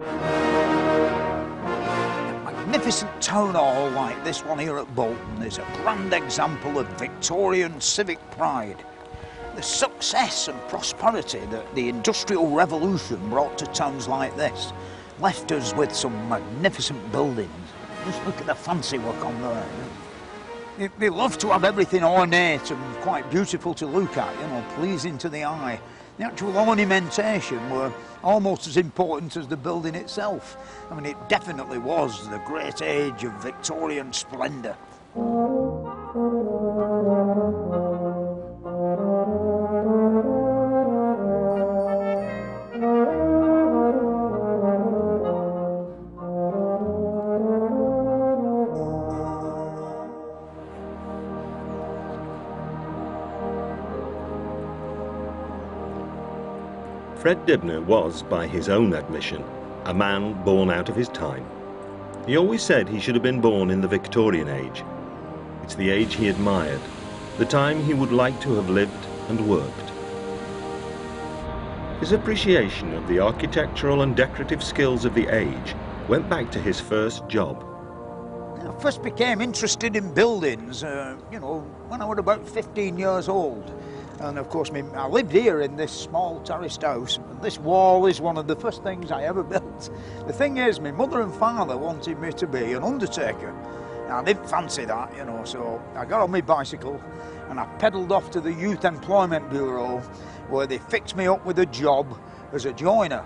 A magnificent town hall like this one here at Bolton is a grand example of Victorian civic pride. The success and prosperity that the Industrial Revolution brought to towns like this left us with some magnificent buildings. Just look at the fancy work on there. They love to have everything ornate and quite beautiful to look at, you know, pleasing to the eye. The actual ornamentation were almost as important as the building itself. I mean, it definitely was the great age of Victorian splendour. Fred Dibnah was, by his own admission, a man born out of his time. He always said he should have been born in the Victorian age. It's the age he admired, the time he would like to have lived and worked. His appreciation of the architectural and decorative skills of the age went back to his first job. I first became interested in buildings, you know, when I was about 15 years old. And of course, I lived here in this small terraced house, and this wall is one of the first things I ever built. The thing is, my mother and father wanted me to be an undertaker. And I didn't fancy that, you know, so I got on my bicycle and I pedalled off to the Youth Employment Bureau, where they fixed me up with a job as a joiner.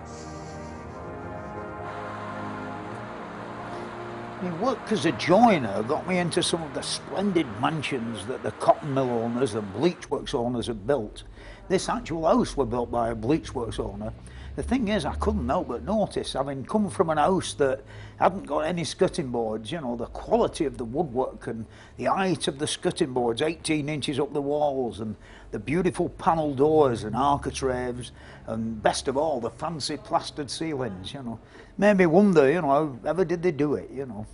My work as a joiner got me into some of the splendid mansions that the cotton mill owners and bleach works owners had built. This actual house was built by a bleach works owner. The thing is, I couldn't help but notice, having come from an house that hadn't got any skirting boards, you know, the quality of the woodwork and the height of the skirting boards, 18 inches up the walls, and the beautiful panel doors and architraves, and best of all, the fancy plastered ceilings, you know. Made me wonder, you know, how ever did they do it, you know.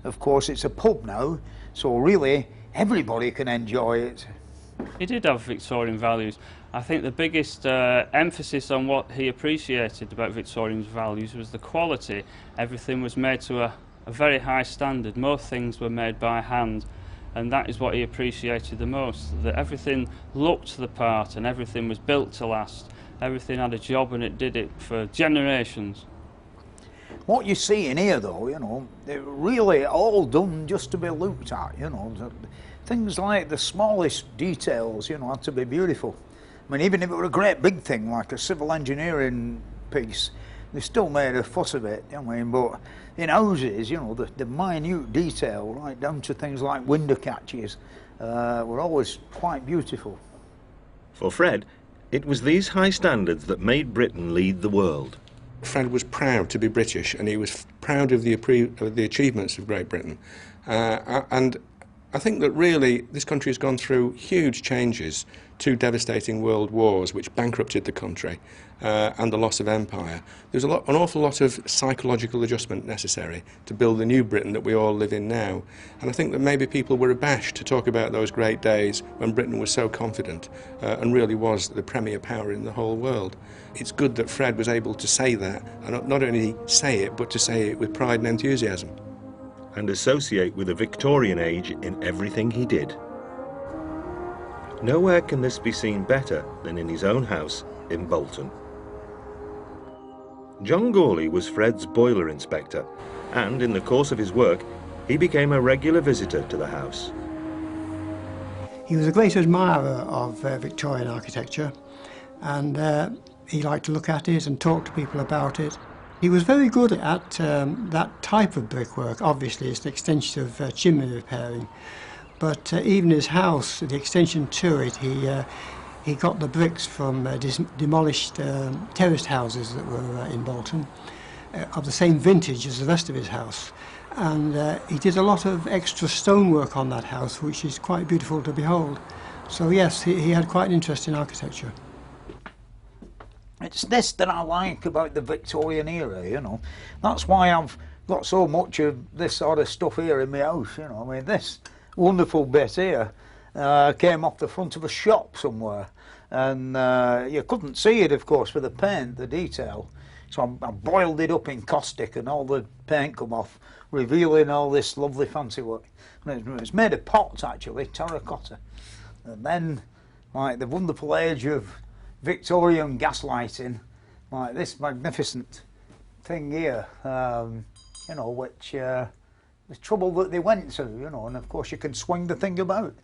Of course, it's a pub now, so really everybody can enjoy it. He did have Victorian values. I think the biggest emphasis on what he appreciated about Victorian values was the quality. Everything was made to a very high standard. Most things were made by hand, and that is what he appreciated the most, that everything looked the part and everything was built to last. Everything had a job and it did it for generations. What you see in here, though, you know, they're really all done just to be looked at, you know. Things like the smallest details, you know, had to be beautiful. I mean, even if it were a great big thing, like a civil engineering piece, they still made a fuss of it, you know what I mean? But in houses, you know, the minute detail, right down to things like window catches, were always quite beautiful. For Fred, it was these high standards that made Britain lead the world. Fred was proud to be British, and he was proud of the achievements of Great Britain. And I think that really this country has gone through huge changes, 2 devastating world wars which bankrupted the country, and the loss of empire. There's an awful lot of psychological adjustment necessary to build the new Britain that we all live in now. And I think that maybe people were abashed to talk about those great days when Britain was so confident and really was the premier power in the whole world. It's good that Fred was able to say that, and not only say it, but to say it with pride and enthusiasm. And associate with the Victorian age in everything he did. Nowhere can this be seen better than in his own house in Bolton. John Gawley was Fred's boiler inspector, and in the course of his work, he became a regular visitor to the house. He was a great admirer of Victorian architecture, and he liked to look at it and talk to people about it. He was very good at that type of brickwork. Obviously, it's an extension of chimney repairing, but even his house, the extension to it, he got the bricks from demolished terraced houses that were in Bolton, of the same vintage as the rest of his house. And he did a lot of extra stonework on that house, which is quite beautiful to behold. So yes, he had quite an interest in architecture. It's this that I like about the Victorian era, you know. That's why I've got so much of this sort of stuff here in my house, you know. I mean, this wonderful bit here came off the front of a shop somewhere. And you couldn't see it, of course, with the paint, the detail. So I boiled it up in caustic and all the paint come off, revealing all this lovely fancy work. And it's made of pots actually, terracotta. And then, like the wonderful age of Victorian gaslighting, like this magnificent thing here, you know, which the trouble that they went to, you know, and of course you can swing the thing about.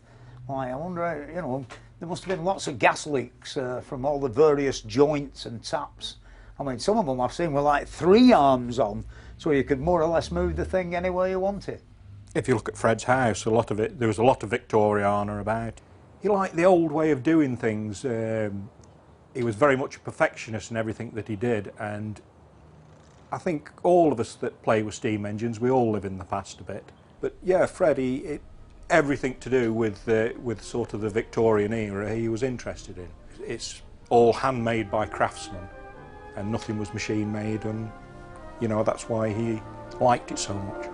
Like, I wonder, you know, there must have been lots of gas leaks from all the various joints and taps. I mean, some of them I've seen were like 3 arms on, so you could more or less move the thing anywhere you wanted. If you look at Fred's house, there was a lot of Victoriana about. He liked the old way of doing things. He was very much a perfectionist in everything that he did, and I think all of us that play with steam engines, we all live in the past a bit. But yeah, Fred, everything to do with sort of the Victorian era, he was interested in. It's all handmade by craftsmen, and nothing was machine made, and you know, that's why he liked it so much.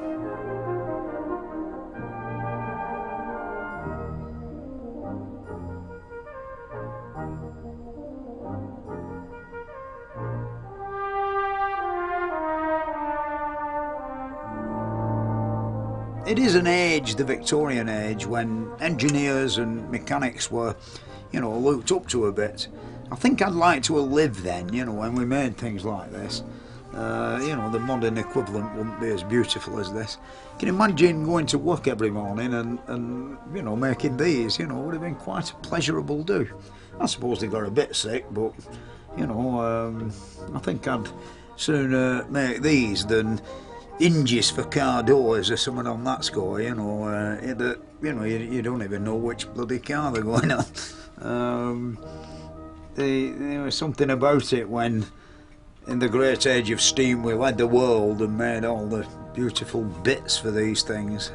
It is an age, the Victorian age, when engineers and mechanics were, you know, looked up to a bit. I think I'd like to have lived then, you know, when we made things like this. You know, the modern equivalent wouldn't be as beautiful as this. Can you imagine going to work every morning and you know, making these, you know, would have been quite a pleasurable do. I suppose they got a bit sick, but, you know, I think I'd sooner make these than hinges for car doors or something on that score, you know, you know, you don't even know which bloody car they're going on. There was something about it when, in the great age of steam, we led the world and made all the beautiful bits for these things.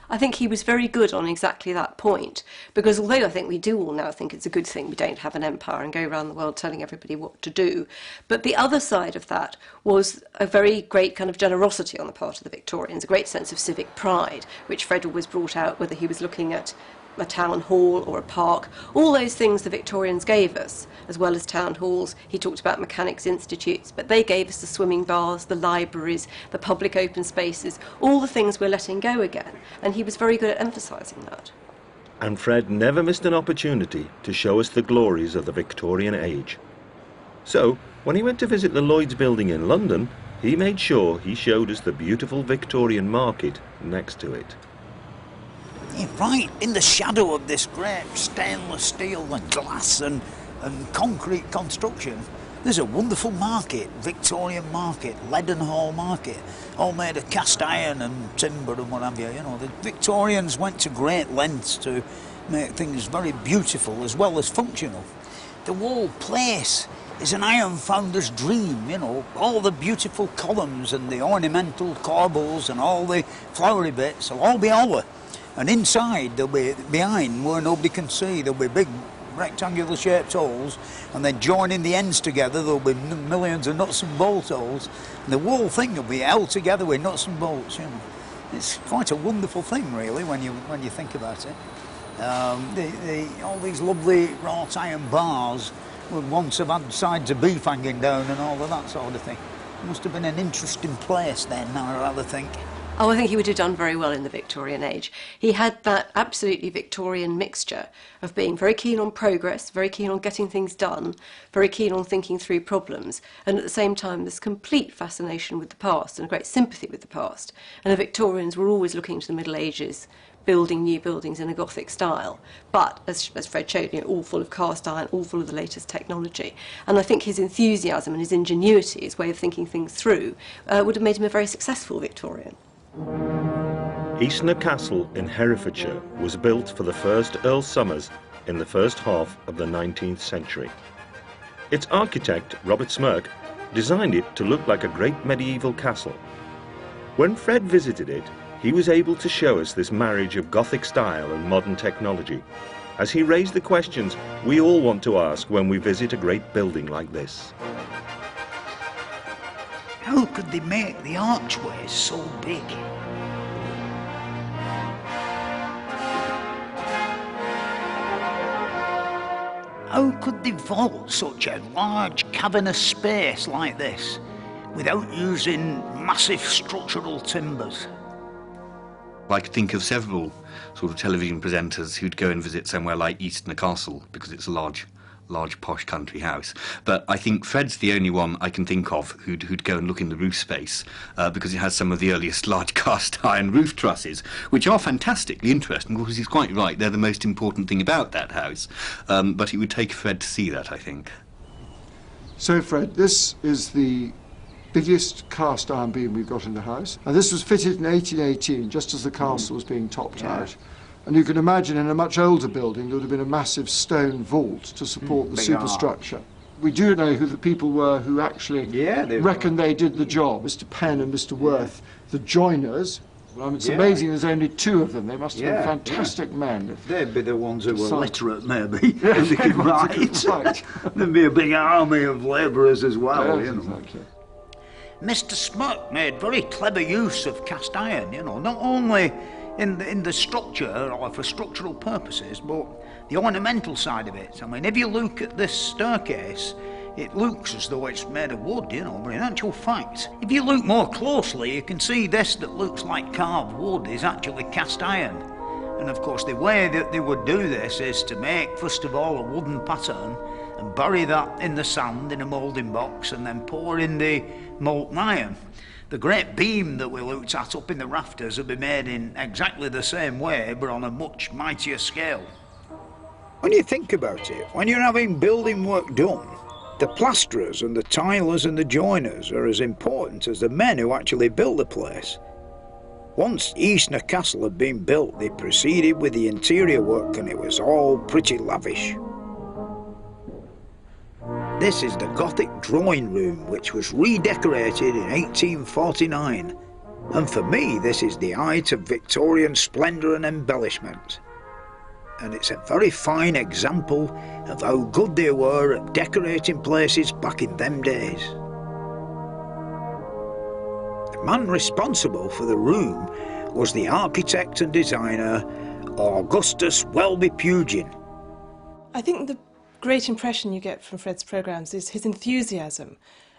I think he was very good on exactly that point, because although I think we do all now think it's a good thing we don't have an empire and go around the world telling everybody what to do, but the other side of that was a very great kind of generosity on the part of the Victorians, a great sense of civic pride, which Fred always brought out, whether he was looking at a town hall or a park. All those things the Victorians gave us, as well as town halls. He talked about mechanics institutes, but they gave us the swimming baths, the libraries, the public open spaces, all the things we're letting go again, and he was very good at emphasising that. And Fred never missed an opportunity to show us the glories of the Victorian age. So, when he went to visit the Lloyd's building in London, he made sure he showed us the beautiful Victorian market next to it. Yeah, right in the shadow of this great stainless steel and glass and concrete construction, there's a wonderful market, Victorian market, Leadenhall market, all made of cast iron and timber and what have you. You know, the Victorians went to great lengths to make things very beautiful as well as functional. The whole place is an iron founder's dream, you know, all the beautiful columns and the ornamental corbels and all the flowery bits will all be hollow. And inside, there'll be, behind, where nobody can see, there'll be big rectangular shaped holes, and then joining the ends together, there'll be millions of nuts and bolt holes, and the whole thing will be held together with nuts and bolts, you know. It's quite a wonderful thing, really, when you think about it. All these lovely wrought iron bars would once have had sides of beef hanging down and all of that sort of thing. It must have been an interesting place then, I rather think. Oh, I think he would have done very well in the Victorian age. He had that absolutely Victorian mixture of being very keen on progress, very keen on getting things done, very keen on thinking through problems, and at the same time this complete fascination with the past and a great sympathy with the past. And the Victorians were always looking to the Middle Ages, building new buildings in a Gothic style, but as Fred showed, you know, all full of cast iron, all full of the latest technology. And I think his enthusiasm and his ingenuity, his way of thinking things through, would have made him a very successful Victorian. Eastnor Castle in Herefordshire was built for the first Earl Somers in the first half of the 19th century. Its architect, Robert Smirke, designed it to look like a great medieval castle. When Fred visited it, he was able to show us this marriage of Gothic style and modern technology, as he raised the questions we all want to ask when we visit a great building like this. How could they make the archways so big? How could they vault such a large cavernous space like this without using massive structural timbers? I could think of several sort of television presenters who'd go and visit somewhere like Eastnor Castle, because it's a large posh country house. But I think Fred's the only one I can think of who'd go and look in the roof space, because it has some of the earliest large cast iron roof trusses, which are fantastically interesting, because he's quite right, they're the most important thing about that house. But it would take Fred to see that, I think. So Fred, this is the biggest cast iron beam we've got in the house, and this was fitted in 1818, just as the castle was being topped out. And you can imagine in a much older building there would have been a massive stone vault to support the superstructure. We do know who the people were who actually reckoned they did the job, Mr. Penn and Mr. Worth, the joiners. Well, it's amazing there's only two of them. They must have been fantastic men. They'd be the ones who were literate, maybe. They could write. There'd be a big army of labourers as well, you know. Exactly. Mr. Smirk made very clever use of cast iron, you know, not only in the structure or for structural purposes, but the ornamental side of it. I mean, if you look at this staircase, it looks as though it's made of wood, you know, but in actual fact, if you look more closely, you can see this that looks like carved wood is actually cast iron. And of course, the way that they would do this is to make, first of all, a wooden pattern and bury that in the sand in a moulding box and then pour in the molten iron. The great beam that we looked at up in the rafters will be made in exactly the same way, but on a much mightier scale. When you think about it, when you're having building work done, the plasterers and the tilers and the joiners are as important as the men who actually built the place. Once Eastnor Castle had been built, they proceeded with the interior work and it was all pretty lavish. This is the Gothic drawing room, which was redecorated in 1849. And for me, this is the height of Victorian splendour and embellishment. And it's a very fine example of how good they were at decorating places back in them days. The man responsible for the room was the architect and designer Augustus Welby Pugin. I think the great impression you get from Fred's programmes is his enthusiasm.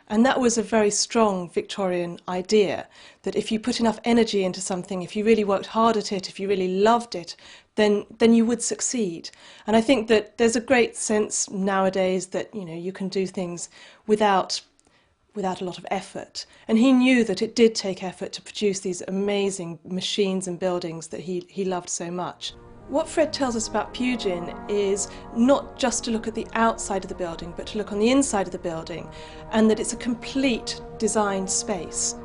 And that was a very strong Victorian idea, that if you put enough energy into something, if you really worked hard at it, if you really loved it, then you would succeed. And I think that there's a great sense nowadays that, you know, you can do things without a lot of effort. And he knew that it did take effort to produce these amazing machines and buildings that he loved so much. What Fred tells us about Pugin is not just to look at the outside of the building, but to look on the inside of the building, and that it's a complete designed space.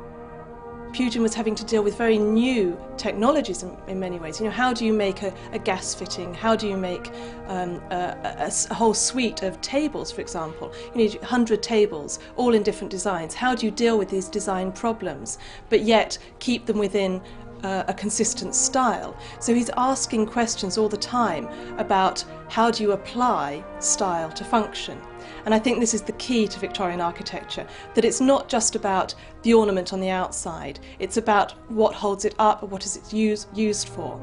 Pugin was having to deal with very new technologies in many ways. You know, how do you make a gas fitting? How do you make a whole suite of tables, for example? You need 100 tables, all in different designs. How do you deal with these design problems, but yet keep them within a consistent style? So he's asking questions all the time about how do you apply style to function. And I think this is the key to Victorian architecture, that it's not just about the ornament on the outside, it's about what holds it up and what is it used for.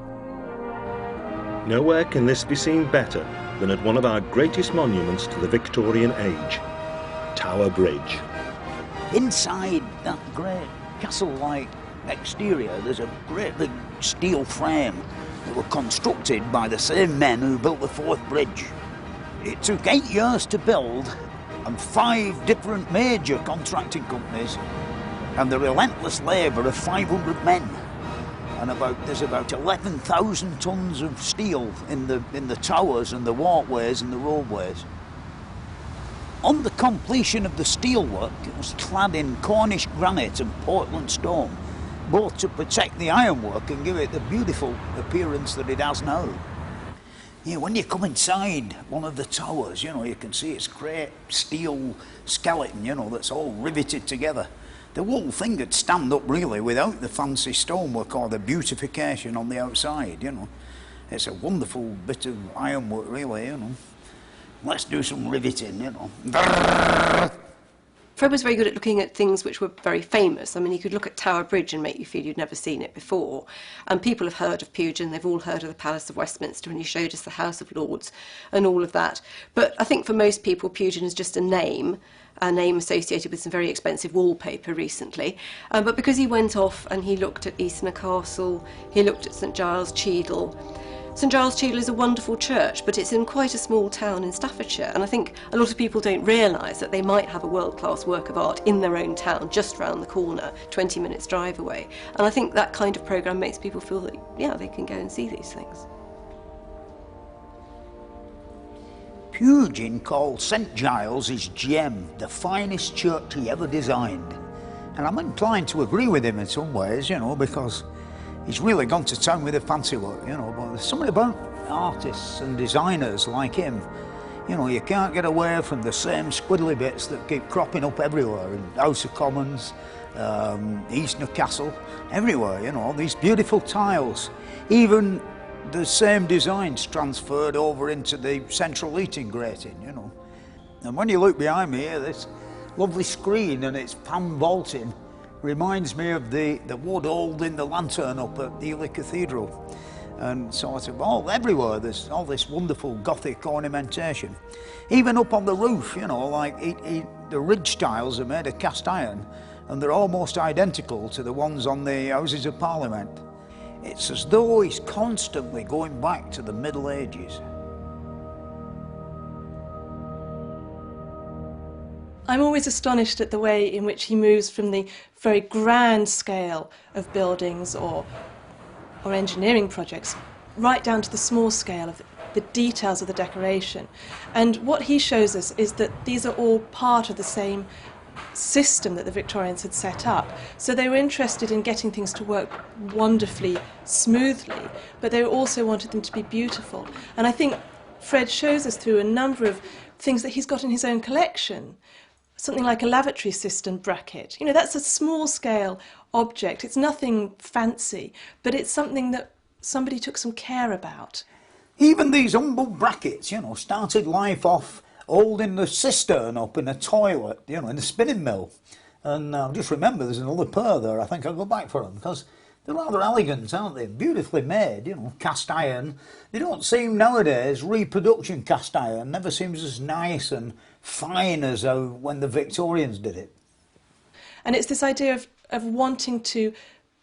Nowhere can this be seen better than at one of our greatest monuments to the Victorian age, Tower Bridge. Inside that great castle-like exterior, there's a great big steel frame that were constructed by the same men who built the Forth Bridge. It took 8 years to build, and 5 different major contracting companies, and the relentless labour of 500 men. And there's about 11,000 tons of steel in the towers and the walkways and the roadways. On the completion of the steelwork, it was clad in Cornish granite and Portland stone, both to protect the ironwork and give it the beautiful appearance that it has now. Yeah, when you come inside one of the towers, you know, you can see its great steel skeleton, you know, that's all riveted together. The whole thing would stand up really without the fancy stonework or the beautification on the outside, you know. It's a wonderful bit of ironwork, really, you know. Let's do some riveting, you know. Fred was very good at looking at things which were very famous. I mean, he could look at Tower Bridge and make you feel you'd never seen it before. And people have heard of Pugin, they've all heard of the Palace of Westminster, and he showed us the House of Lords and all of that. But I think for most people, Pugin is just a name associated with some very expensive wallpaper recently. But because he went off and he looked at Eastnor Castle, he looked at St Giles Cheadle. St Giles Cheadle is a wonderful church, but it's in quite a small town in Staffordshire, and I think a lot of people don't realise that they might have a world-class work of art in their own town, just round the corner, 20 minutes drive away. And I think that kind of programme makes people feel that, yeah, they can go and see these things. Pugin called St Giles his gem, the finest church he ever designed. And I'm inclined to agree with him in some ways, you know, because he's really gone to town with the fancy work, you know, but there's something about artists and designers like him. You know, you can't get away from the same squiddly bits that keep cropping up everywhere, in House of Commons, Eastnor Castle, everywhere, you know, these beautiful tiles. Even the same designs transferred over into the central heating grating, you know. And when you look behind me here, this lovely screen and its pan vaulting reminds me of the wood holding the lantern up at Ely Cathedral. And sort of all everywhere there's all this wonderful Gothic ornamentation. Even up on the roof, you know, like the ridge tiles are made of cast iron and they're almost identical to the ones on the Houses of Parliament. It's as though he's constantly going back to the Middle Ages. I'm always astonished at the way in which he moves from the very grand scale of buildings or engineering projects right down to the small scale of the details of the decoration. And what he shows us is that these are all part of the same system that the Victorians had set up. So they were interested in getting things to work wonderfully smoothly, but they also wanted them to be beautiful. And I think Fred shows us through a number of things that he's got in his own collection. Something like a lavatory cistern bracket. You know, that's a small scale object. It's nothing fancy, but it's something that somebody took some care about. Even these humble brackets, you know, started life off holding the cistern up in a toilet, you know, in a spinning mill. And I just remember there's another pair there. I think I'll go back for them because they're rather elegant, aren't they? Beautifully made, you know, cast iron. They don't seem nowadays, reproduction cast iron never seems as nice and fine as when the Victorians did it. And it's this idea of wanting to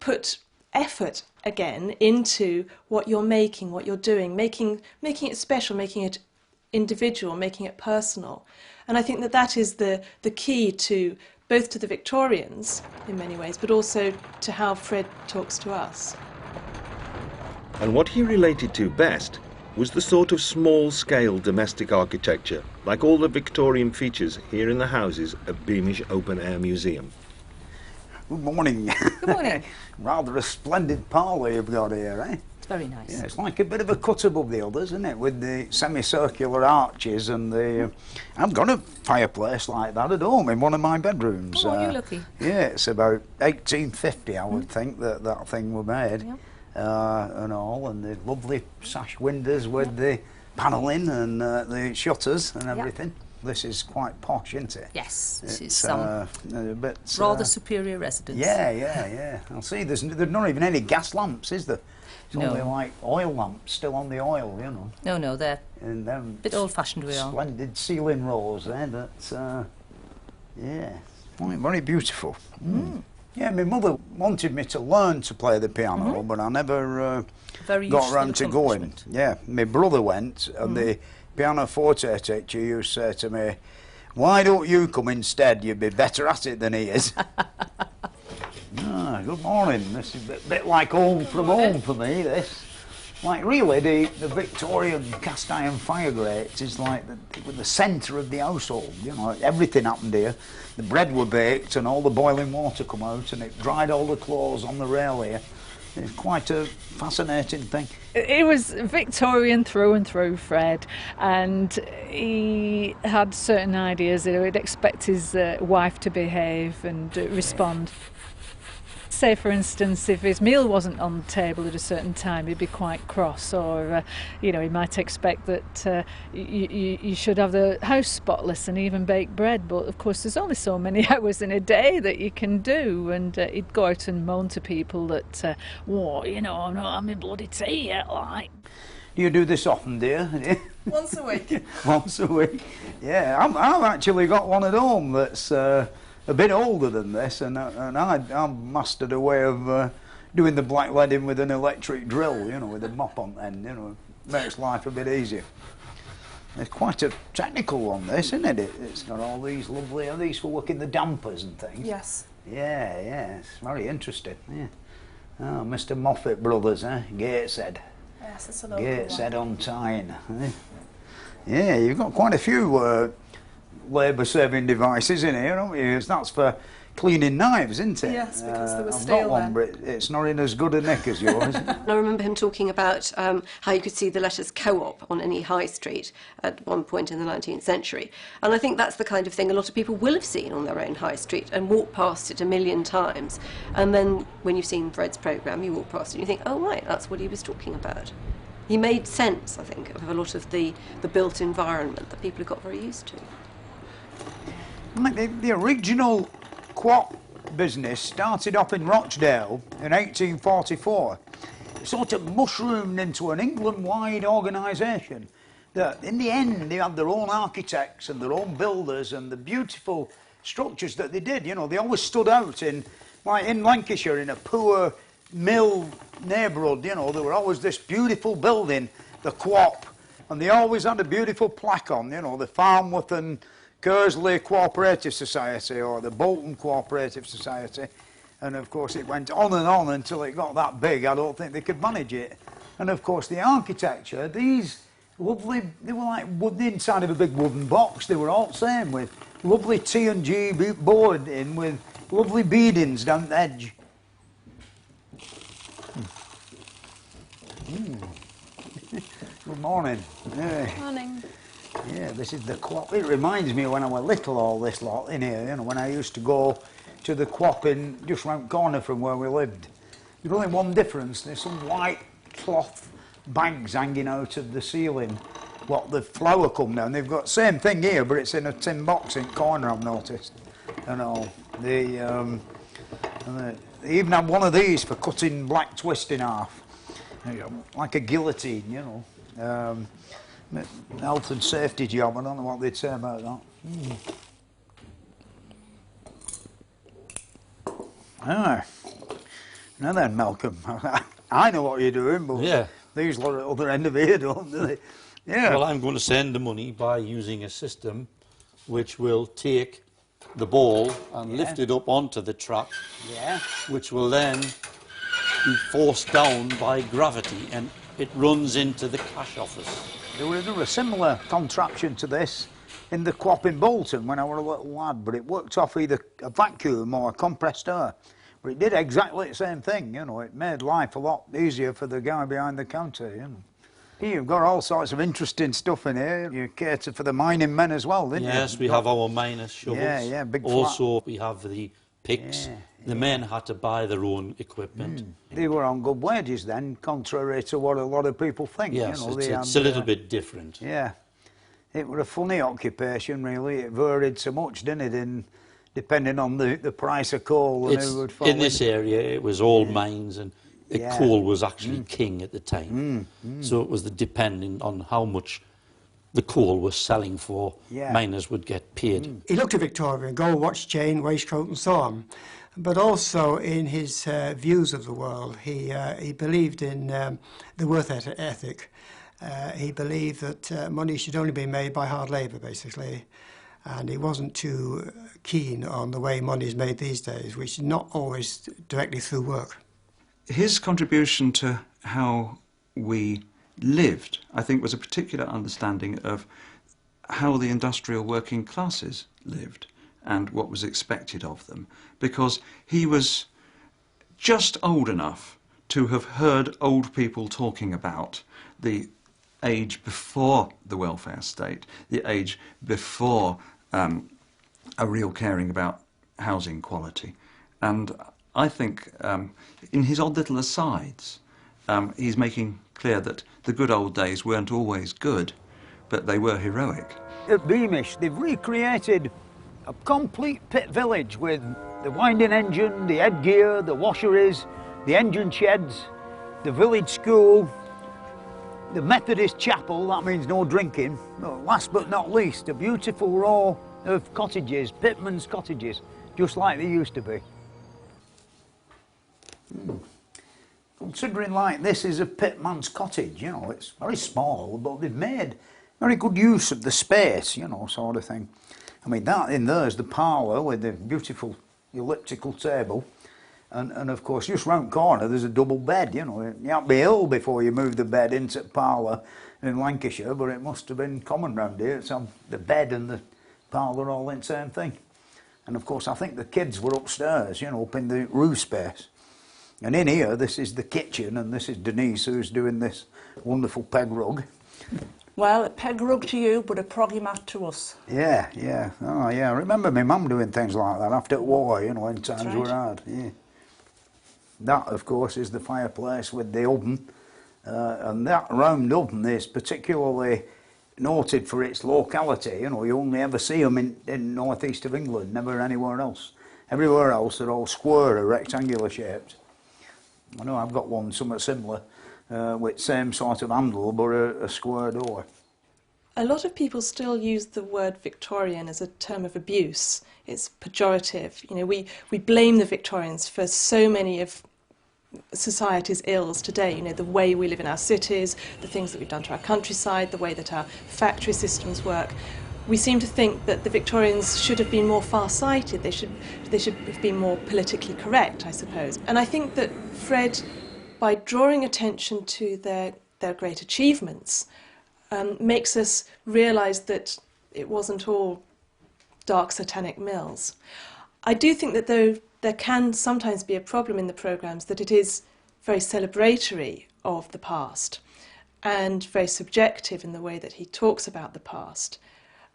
put effort again into what you're making, what you're doing, making it special, making it individual, making it personal. And I think that that is the key to both to the Victorians in many ways, but also to how Fred talks to us. And what he related to best was the sort of small-scale domestic architecture, like all the Victorian features here in the houses at Beamish Open Air Museum. Good morning. Good morning. Rather a splendid parlour you've got here, eh? It's very nice. Yeah, it's like a bit of a cut above the others, isn't it? With the semicircular arches and the... I've got a fireplace like that at home in one of my bedrooms. Oh, you're lucky. Yeah, it's about 1850, I would think, that thing were made. Yep. And all, and the lovely sash windows with the panelling and the shutters and everything. Yep. This is quite posh, isn't it? Yes, this it's is a bit, rather superior residence. Yeah. I'll see, there's not even any gas lamps, is there? It's no. only like oil lamps, still on the oil, you know. No, they're and a bit old-fashioned we are. Splendid ceiling rows there, that's, yeah, very beautiful. Mm. Yeah, my mother wanted me to learn to play the piano, but I never got around to going. Yeah, my brother went, and the pianoforte teacher used to say to me, "Why don't you come instead? You'd be better at it than he is." Good morning. This is a bit like home from home for me, this. Like, really, the Victorian cast iron fire grate is like the centre of the household, you know. Everything happened here. The bread were baked and all the boiling water come out and it dried all the clothes on the rail here. It's quite a fascinating thing. It was Victorian through and through, Fred, and he had certain ideas that he would expect his wife to behave and respond. Say, for instance, if his meal wasn't on the table at a certain time, he'd be quite cross, or he might expect that you should have the house spotless and even bake bread. But of course, there's only so many hours in a day that you can do, and he'd go out and moan to people that, I'm not having bloody tea yet, like. Do you do this often, dear? Once a week. Once a week. Yeah, I've actually got one at home that's a bit older than this, and I've mastered a way of doing the black leading with an electric drill, with a mop on the end, makes life a bit easier. It's quite a technical one, this, isn't it? It's got all these lovely, are these for working the dampers and things? Yes. Yeah, it's very interesting, yeah. Oh, Mr. Moffat Brothers, Gateshead. Yes, it's a local Gateshead on Tyne. Yeah, you've got quite a few labour-saving devices in here, haven't you? That's for cleaning knives, isn't it? Yes, because there was I've stale got one, but it's not in as good a nick as yours. I remember him talking about how you could see the letters co-op on any high street at one point in the 19th century. And I think that's the kind of thing a lot of people will have seen on their own high street and walked past it a million times. And then when you've seen Fred's programme, you walk past it and you think, oh, right, that's what he was talking about. He made sense, I think, of a lot of the built environment that people have got very used to. The original quap business started off in Rochdale in 1844. It sort of mushroomed into an England-wide organisation that in the end they had their own architects and their own builders and the beautiful structures that they did. They always stood out in Lancashire, in a poor mill neighbourhood, there were always this beautiful building, the quap, and they always had a beautiful plaque on, the Farmworth and Kersley Cooperative Society or the Bolton Cooperative Society, and of course it went on and on until it got that big. I don't think they could manage it. And of course the architecture, these lovely, they were like wood inside of a big wooden box. They were all the same, with lovely T&G board in with lovely beadings down the edge. Good morning. Morning. Yeah, this is the quap. It reminds me when I was little, all this lot in here, when I used to go to the quap in just round the corner from where we lived. There's only one difference. There's some white cloth bags hanging out of the ceiling. What the flour come down. They've got the same thing here, but it's in a tin box in the corner, I've noticed. And all. They even had one of these for cutting black twist in half. Like a guillotine, health and safety job. I don't know what they'd say about that. Ah, now then, Malcolm, I know what you're doing, but these lot at the other end of here don't, do they? Yeah. Well, I'm going to send the money by using a system which will take the ball and lift it up onto the track, which will then be forced down by gravity, and it runs into the cash office. There was a similar contraption to this in the quap in Bolton when I was a little lad, but it worked off either a vacuum or a compressed air. But it did exactly the same thing, it made life a lot easier for the guy behind the counter, Here you've got all sorts of interesting stuff in here. You cater for the mining men as well, didn't you? Yes, we have our miners' shovels. Yeah, big also, flat. we have the picks. The men had to buy their own equipment. They were on good wages then, contrary to what a lot of people think. Yes, it's a little bit different. Yeah. It was a funny occupation, really. It varied so much, didn't it, depending on the price of coal and who would fall in this area, it was all mines, and the coal was actually king at the time. So it was depending on how much the coal was selling for, miners would get paid. He looked at Victorian, gold watch chain, waistcoat and so on. But also in his views of the world, he believed in the worth ethic. He believed that money should only be made by hard labour, basically. And he wasn't too keen on the way money is made these days, which is not always directly through work. His contribution to how we lived, I think, was a particular understanding of how the industrial working classes lived and what was expected of them, because he was just old enough to have heard old people talking about the age before the welfare state, the age before a real caring about housing quality. And I think in his odd little asides, he's making clear that the good old days weren't always good, but they were heroic. At Beamish, they've recreated a complete pit village with the winding engine, the headgear, the washeries, the engine sheds, the village school, the Methodist chapel, that means no drinking. Last but not least, a beautiful row of cottages, pitmen's cottages, just like they used to be. Considering like this is a pitman's cottage, you know, it's very small, but they've made very good use of the space, you know, sort of thing. I mean, that in there is the parlour with the beautiful elliptical table. And of course, just round the corner, there's a double bed, you know. You have to be ill before you move the bed into the parlour in Lancashire, but it must have been common round here. It's the bed and the parlour all in the same thing. And of course, I think the kids were upstairs, you know, up in the roof space. And in here, this is the kitchen, and this is Denise, who's doing this wonderful peg rug. Well, a peg rug to you, but a proggy mat to us. Yeah, yeah. Oh, yeah. I remember my mum doing things like that after the war, you know, when times were hard. Yeah. That, of course, is the fireplace with the oven. And that round oven is particularly noted for its locality. You know, you only ever see them in northeast of England, never anywhere else. Everywhere else, they're all square or rectangular shaped. I know I've got one somewhat similar, with same sort of handle, but a square door. A lot of people still use the word Victorian as a term of abuse. It's pejorative. You know, we blame the Victorians for so many of society's ills today. You know, the way we live in our cities, the things that we've done to our countryside, the way that our factory systems work. We seem to think that the Victorians should have been more far-sighted. They should have been more politically correct, I suppose. And I think that Fred, by drawing attention to their great achievements, makes us realise that it wasn't all dark satanic mills. I do think that though there can sometimes be a problem in the programmes, that it is very celebratory of the past and very subjective in the way that he talks about the past.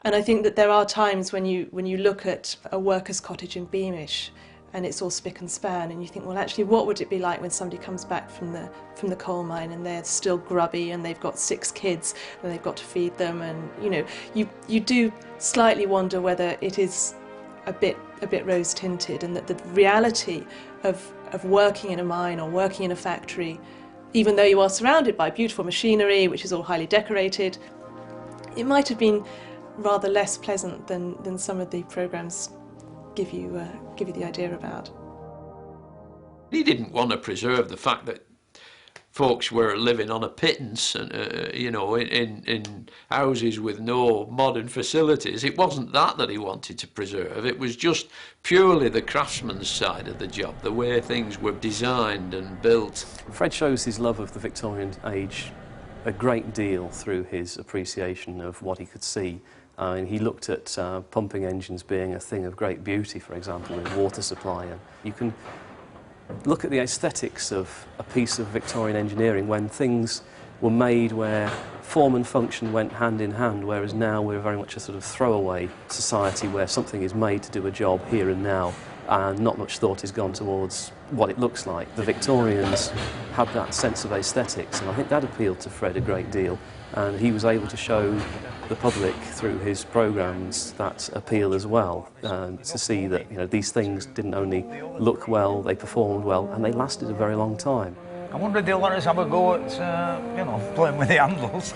And I think that there are times when you look at a worker's cottage in Beamish and it's all spick and span, and you think, well, actually, what would it be like when somebody comes back from the coal mine and they're still grubby and they've got 6 kids and they've got to feed them, and you know, you do slightly wonder whether it is a bit rose tinted, and that the reality of working in a mine or working in a factory, even though you are surrounded by beautiful machinery which is all highly decorated, it might have been rather less pleasant than some of the programmes give you the idea about. He didn't want to preserve the fact that folks were living on a pittance, and you know, in houses with no modern facilities. It wasn't that he wanted to preserve. It was just purely the craftsman's side of the job, the way things were designed and built. Fred shows his love of the Victorian age a great deal through his appreciation of what he could see. He looked at pumping engines being a thing of great beauty, for example, in water supply. And you can look at the aesthetics of a piece of Victorian engineering when things were made where form and function went hand in hand, whereas now we're very much a sort of throwaway society where something is made to do a job here and now, and not much thought is gone towards what it looks like. The Victorians had that sense of aesthetics, and I think that appealed to Fred a great deal, and he was able to show the public through his programmes that appeal as well, to see that, you know, these things didn't only look well, they performed well, and they lasted a very long time. I wonder if they'll let us have a go at, you know, playing with the handles.